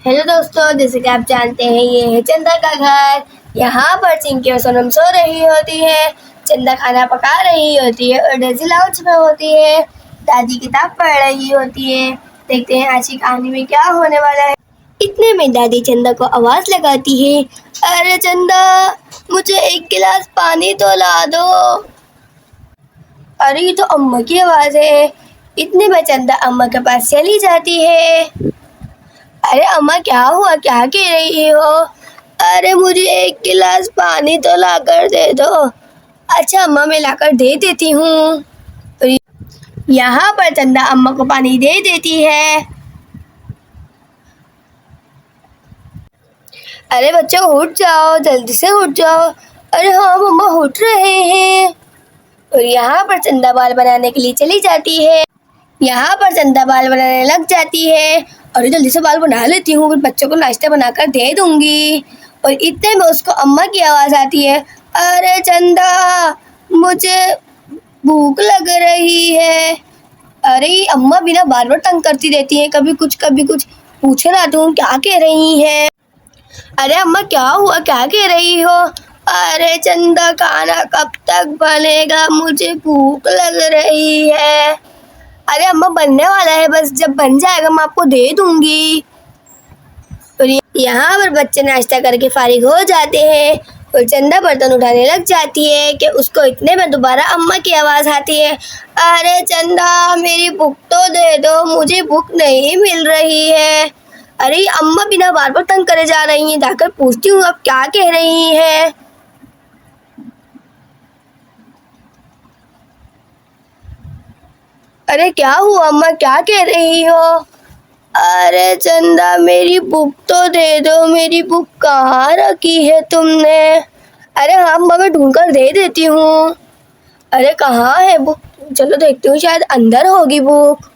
Hello दोस्तों, जैसे कि आप जानते हैं ये है चंदा का घर। यहाँ पर चिंकी और सोनम सो रही होती है, चंदा खाना पका रही होती है और डेज़ी लाउंज में होती है। दादी किताब पढ़ रही होती है। देखते हैं आज की कहानी में क्या होने वाला है। इतने में दादी चंदा को आवाज़ लगाती है, अरे चंदा, मुझे एक गिलास पानी तो ला दो। अरे ये तो अम्मा की आवाज़ है। इतने में चंदा अम्मा के पास चली जाती है। अरे अम्मा, क्या हुआ, क्या कह रही हो? अरे मुझे एक गिलास पानी तो लाकर दे दो। अच्छा अम्मा, मैं लाकर दे देती हूँ। यहाँ पर चंदा अम्मा को पानी दे देती है। अरे बच्चों, उठ जाओ, जल्दी से उठ जाओ। अरे हाँ मम्मा, उठ रहे हैं। और यहाँ पर चंदा बाल बनाने के लिए चली जाती है। यहाँ पर चंदा बाल बनाने लग जाती है। अरे जल्दी से बाल बना लेती हूँ, फिर बच्चों को नाश्ता बनाकर दे दूंगी। और इतने में उसको अम्मा की आवाज़ आती है, अरे चंदा, मुझे भूख लग रही है। अरे अम्मा बिना बार बार तंग करती रहती है, कभी कुछ पूछे ना तुम क्या कह रही हैं। अरे अम्मा, क्या हुआ, क्या कह रही हो? अरे चंदा, खाना कब तक बनेगा, मुझे भूख लग रही है। अरे अम्मा, बनने वाला है, बस जब बन जाएगा मैं आपको दे दूंगी। और यहाँ पर बच्चे नाश्ता करके फारिग हो जाते हैं और चंदा बर्तन उठाने लग जाती है कि उसको इतने में दोबारा अम्मा की आवाज़ आती है, अरे चंदा, मेरी भूख तो दे दो, मुझे भूख नहीं मिल रही है। अरे अम्मा बिना बार बार तंग करे जा रही हैं, जाकर पूछती हूँ अब क्या कह रही हैं। अरे क्या हुआ अम्मा, क्या कह रही हो? अरे चंदा, मेरी बुक तो दे दो, मेरी बुक कहाँ रखी है तुमने? अरे हाँ अम्मा, मैं ढूंढ कर दे देती हूँ। अरे कहाँ है बुक? चलो देखती हूँ, शायद अंदर होगी बुक।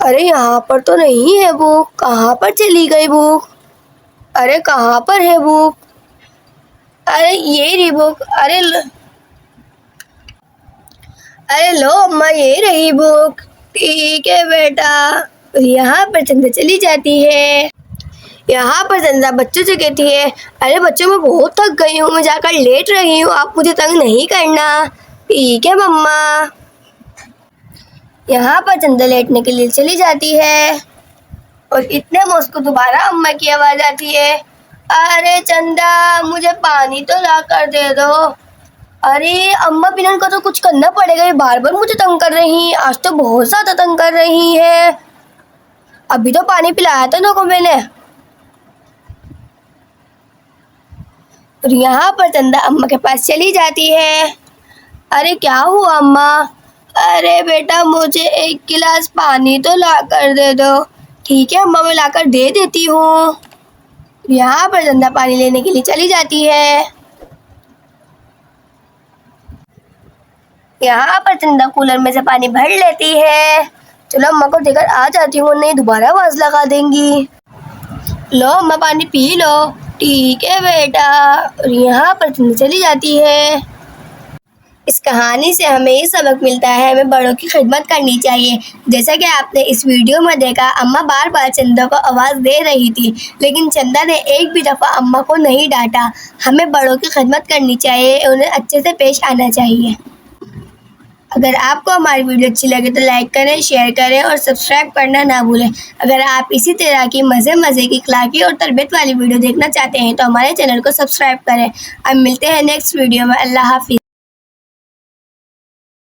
अरे यहाँ पर तो नहीं है बुक, कहाँ पर चली गई बुक? अरे कहाँ पर है बुक? अरे ये रही बुक। अरे लो अम्मा, ये रही बुक। ठीक है बेटा। यहाँ पर चंदा चली जाती है। यहाँ पर चंदा बच्चों से कहती है, अरे बच्चों, मैं बहुत थक गई हूँ, मैं जाकर लेट रही हूँ, आप मुझे तंग नहीं करना। ठीक है मम्मा। यहाँ पर चंदा लेटने के लिए चली जाती है और इतने में उसको दोबारा अम्मा की आवाज़ आती है, अरे चंदा, मुझे पानी तो ला कर दे दो। अरे अम्मा, बिना उनका तो कुछ करना पड़ेगा, ये बार बार मुझे तंग कर रही हैं, आज तो बहुत ज़्यादा तंग कर रही हैं। अभी तो पानी पिलाया था ना को मैंने। और यहाँ पर चंदा अम्मा के पास चली जाती है। अरे क्या हुआ अम्मा? अरे बेटा, मुझे एक गिलास पानी तो ला कर दे दो। ठीक है अम्मा, मैं ला कर दे देती हूँ। यहाँ पर चंदा पानी लेने के लिए चली जाती है। यहाँ पर चंदा कूलर में से पानी भर लेती है। चलो अम्मा को देकर आ जाती हूँ, नहीं दोबारा आवाज़ लगा देंगी। लो अम्मा, पानी पी लो। ठीक है बेटा। और यहाँ पर चंदा चली जाती है। इस कहानी से हमें ये सबक मिलता है, हमें बड़ों की खिदमत करनी चाहिए। जैसा कि आपने इस वीडियो में देखा, अम्मा बार बार चंदा को आवाज़ दे रही थी, लेकिन चंदा ने एक भी दफ़ा अम्मा को नहीं डांटा। हमें बड़ों की खिदमत करनी चाहिए, उन्हें अच्छे से पेश आना चाहिए। अगर आपको हमारी वीडियो अच्छी लगे तो लाइक करें, शेयर करें और सब्सक्राइब करना ना भूलें। अगर आप इसी तरह की मज़े की, इखलाकी और तरबियत वाली वीडियो देखना चाहते हैं तो हमारे चैनल को सब्सक्राइब करें। अब मिलते हैं नेक्स्ट वीडियो में। अल्लाह हाफिज़।